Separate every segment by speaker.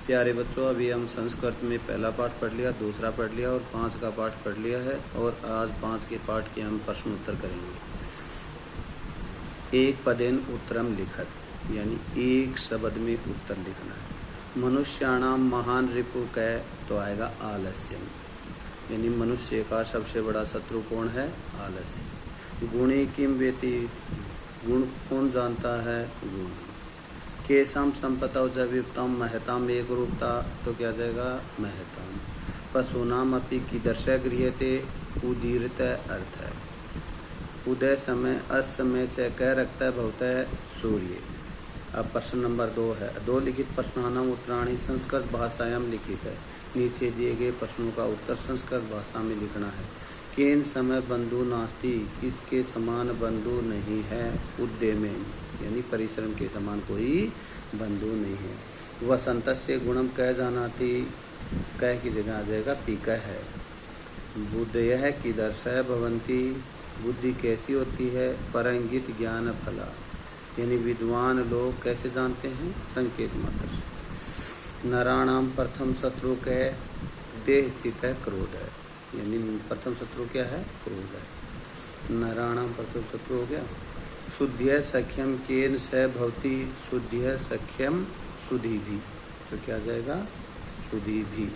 Speaker 1: प्यारे बच्चों, अभी हम संस्कृत में पहला पाठ पढ़ लिया, दूसरा पढ़ लिया और 5 का पाठ पढ़ लिया है। और आज 5 के पाठ के हम प्रश्न उत्तर करेंगे। एक पदेन उत्तरम लिखत, यानी एक शब्द में उत्तर लिखना है। मनुष्याणाम महान रिपु कै, तो आएगा आलस्यम, यानी मनुष्य का सबसे बड़ा शत्रु कौन है? आलस्य। गुणे किम वेति, गुण कौन जानता है? गुण। केशम संपतौ जयुक्तम महताम एक रूपता, तो क्या जाएगा? महताम। पशुनाम अपि कीदृशः गृह्यते, उदीरत अर्थ है। उदय समय असमय च कह रखता है भवतः सूर्य। अब प्रश्न नंबर 2 है। 2 लिखित प्रश्नानाम उत्तराणि संस्कृत भाषायाम लिखित है। नीचे दिए गए प्रश्नों का उत्तर संस्कृत भाषा में लिखना है। केन समय बंधु नास्ति, किसके समान बंधु नहीं है? उद्यमे, यानी परिश्रम के समान कोई बंधु नहीं है। वसंतस्य गुणम कह जानाति, कह की जगह आ जाएगा पीकह है। बुद्धयः कीदृशः भवन्ति, बुद्धि कैसी होती है? परंगित ज्ञान फला, यानी विद्वान लोग कैसे जानते हैं? संकेत मात्र से। नराणाम प्रथम शत्रु कह, देह स्थित है क्रोध है, यानी प्रथम शत्रु क्या है? क्रोध है। नराणाम प्रथम शत्रु हो गया। शुद्धिय सख्यम केन स भवति, शुद्धिय सख्यम सुधी भी, तो क्या जाएगा? सुधी भी।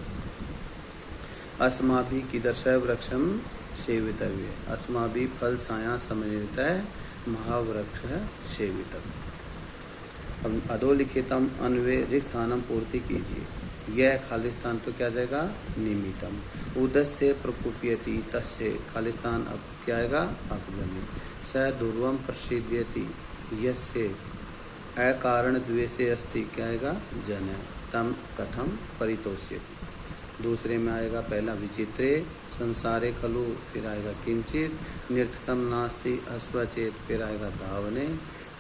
Speaker 1: अस्माभि कीदृशः वृक्षम सेवितव्य, अस्माभि फल छाया सम्मिलित महावृक्ष सेवितव्य। अब अधोलिखितम अन्वय रिक्त स्थानम पूर्ति कीजिए। यह खाली स्थान, तो क्या जाएगा? निमितम। उदस्य प्रकुप्यति, तस्य खाली स्थान अब क्या आएगा? अपगमी। स ध्रुवम प्रसिद्ध्यति, यस्य अकारण द्वेषे अस्ति, क्या आएगा? जन। तम कथम परितोष्यति। दूसरे में आएगा पहला विचित्रे संसारे खलु, फिर आएगा किंचित निर्थकम नास्ति अश्वचेत, फिर आएगा धावने,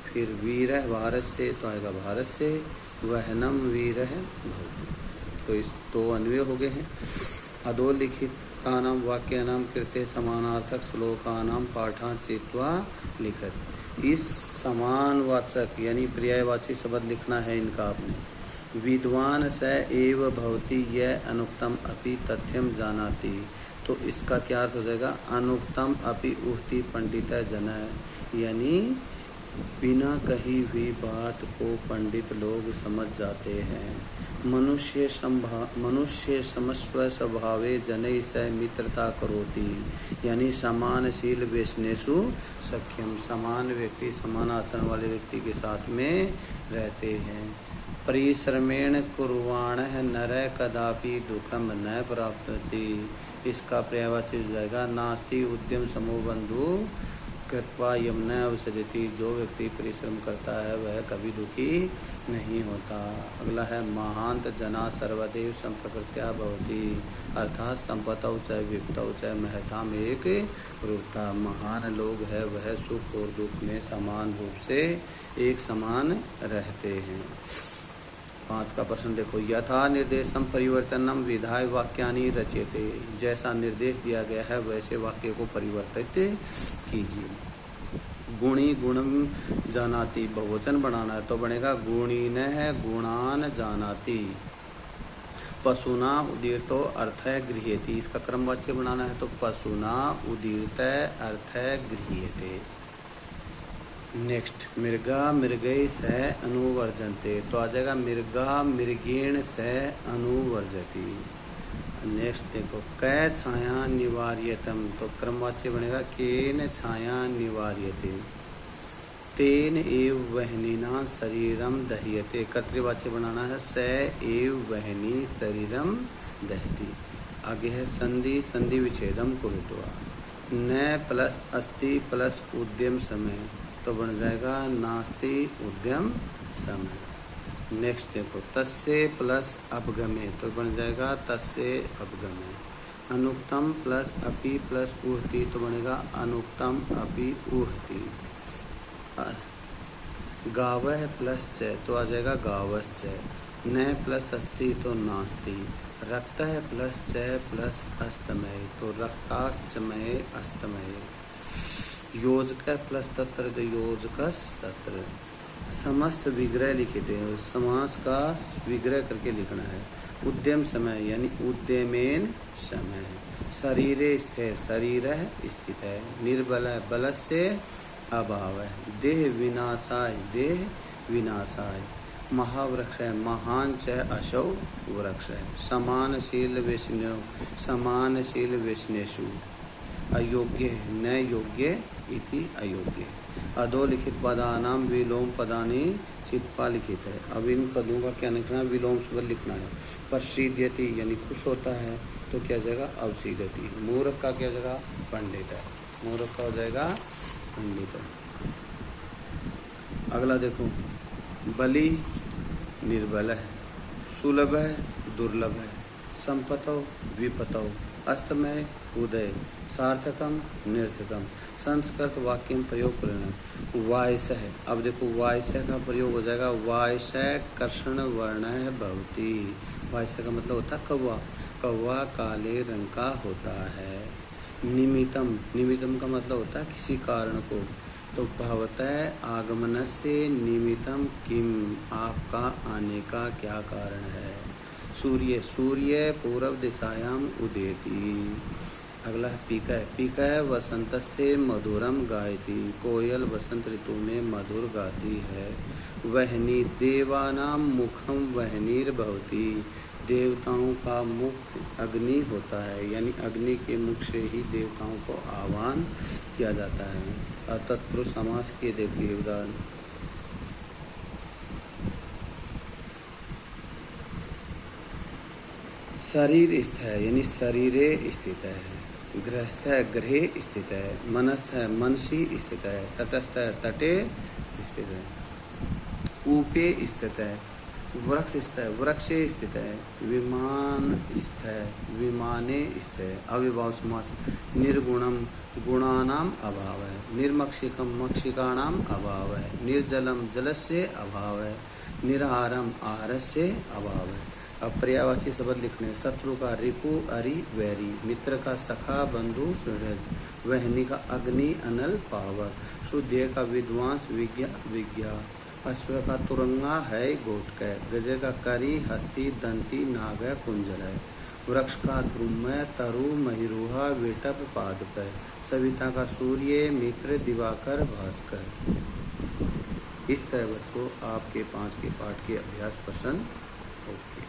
Speaker 1: फिर वीरः भारत से, तो आएगा भारत से, वहनम वीरः भवति। तो इस 2 अन्वय हो गए हैं। अधोलिखितानाम वाक्यानाम कृते समानार्थक श्लोकानाम पाठा चित्वा लिखत। इस समानवाचक यानी पर्यायवाची शब्द लिखना है इनका आपने। विद्वान स एव भवति यह अनुक्तम अपि तथ्यम जानाति, तो इसका क्या अर्थ हो जाएगा? अनुक्तम अपि उक्ति पंडित जन, यानी बिना कही हुई बात को पंडित लोग समझ जाते हैं। मनुष्य समस्व स्वभावे जनैः सह मित्रता करोति, यानी समानशील व्यसनेषु सख्यम, समान व्यक्ति समान आचरण वाले व्यक्ति के साथ में रहते हैं। परिश्रमेण कुर्वाणः नरः कदापि दुःखम न प्राप्नोति, इसका पर्यायवाची हो जाएगा नास्ति उद्यम समो बंधु कृत्वा यम न अवसरति, जो व्यक्ति परिश्रम करता है वह कभी दुखी नहीं होता। अगला है महांत जना सर्वदेव संप्रकृत्या भवति, अर्थात संपतौ च विपतौ च महताम एक रूपता। महान लोग है वह सुख और दुख में समान रूप से एक समान रहते हैं। 5 का प्रश्न देखो। यथा निर्देशम परिवर्तनम विधाय वाक्यानि रचयते, जैसा निर्देश दिया गया है वैसे वाक्य को परिवर्तित कीजिए। गुणी गुणम जानाति, बहुवचन बनाना है तो बनेगा गुणीनः गुणान जानाति। पशुना उदीरतो अर्थ गृह्यति, इसका क्रमवाच्य बनाना है तो पशुना उदीरत अर्थ गृह्यते। नेक्स्ट, मृगा मृगै सह अनुवर्जन्ते, तो आ जाएगा मृगा मृगेण सह अनुवर्जति। नेक्स्ट देखो, कै छाया निवार्यतम, तो क्रमवाच्य बनेगा केन छाया निवार्यते। तेन एव वहनिना शरीरम दह्यते, कर्तृवाच्य बनाना है स एव वहनी शरीरम दहति। आगे है संधि संधि विच्छेदम कुरुत्वा। न प्लस अस्ति प्लस उद्यम समय, तो बन जाएगा नास्ति उद्यम समय। नेक्स्ट देखो, तस्य प्लस अपगमे, तो बन जाएगा तस्य अपगमे। अनुक्तम प्लस अपि प्लस उहति, तो बनेगा अनुक्तम अपि उहति। गावः प्लस च, तो आ जाएगा गावश्च। न प्लस अस्ति, तो नास्ति। रक्तः प्लस च प्लस अस्तमय, तो रक्तास्तमय अस्तमय। योजक प्लस तत्र, तो योजकस तत्र। समस्त विग्रह लिखित है, समास का विग्रह करके लिखना है। उद्यम समय यानी उद्यमेन समय। शरीरे स्थित शरीर स्थित है। निर्बल बल से अभाव है। देह विनाशाय देह विनाशाय। महावृक्ष है महान च अशौ वृक्ष है। समानशील विष्णु समानशील विष्णेशु। अयोग्य न योग्य इति अयोग्य। अधोलिखित पदानाम विलोम पदानी चित्पा लिखित है। अब इन पदों का क्या लिखना है? विलोम शब्द लिखना है। प्रसिद्ध्यति यानी खुश होता है तो क्या जाएगा? अवसीदति। मूर्ख का क्या जाएगा? पंडित है। मूर्ख का हो जाएगा पंडित है। अगला देखो, बलि निर्बल है, सुलभ है दुर्लभ है, संपतौ विपतौ, अस्तमय उदय, सार्थकम निर्थकम। संस्कृत वाक्य में प्रयोग करना। वायस है। अब देखो वायस का प्रयोग हो जाएगा वायस कर्षण वर्ण है भवती। वायस का मतलब होता है कौवा। कौवा काले रंग का होता है। निमित्तम निमित्तम का मतलब होता है किसी कारण को। तो भवतः आगमन से निमित्तम किम, आपका आने का क्या कारण है? सूर्य सूर्य पूर्व दिशायाम उदेति। अगला है पीकय। पीकय वसंत से मधुरम गायती। कोयल वसंत ऋतु में मधुर गाती है। वहनी देवानाम मुखम वहनीर भवती। देवताओं का मुख अग्नि होता है, यानी अग्नि के मुख से ही देवताओं को आह्वान किया जाता है। तत्पुरुष समास के देखिए उदाहरण। शरीर स्थित है यानी शरीरे स्थित है। गृहस्थ है गृहे स्थित है। मनस्थ है मनसी स्थित है। तटस्थ है तटे स्थित है। ऊपे स्थित है। वृक्ष स्थित है वृक्षे स्थित है। विमान स्थित है विमाने स्थित है। अविभाव समास। निर्गुणम गुणानाम अभाव है। निर्मक्षिकम मक्षिकाणाम अभाव है। निर्जलम जलस्य अभाव है। निराहारम आहार से अभाव है। अब पर्यायवाची शब्द लिखने। शत्रु का रिपु अरि वैरी। मित्र का सखा बंधु सूरज। वहनी का अग्नि अनल पावर। शुद्ध का विद्वांस विज्ञा। अश्व का तुरंगा है गोटकै। गजे का करी हस्ती दंती नाग कुंजर है। वृक्ष का द्रुमय तरु महिरुहा वेटप पादप। सविता का सूर्य मित्र दिवाकर भास्कर। इस तरह बच्चों आपके 5 के पाठ के अभ्यास प्रश्न ओके।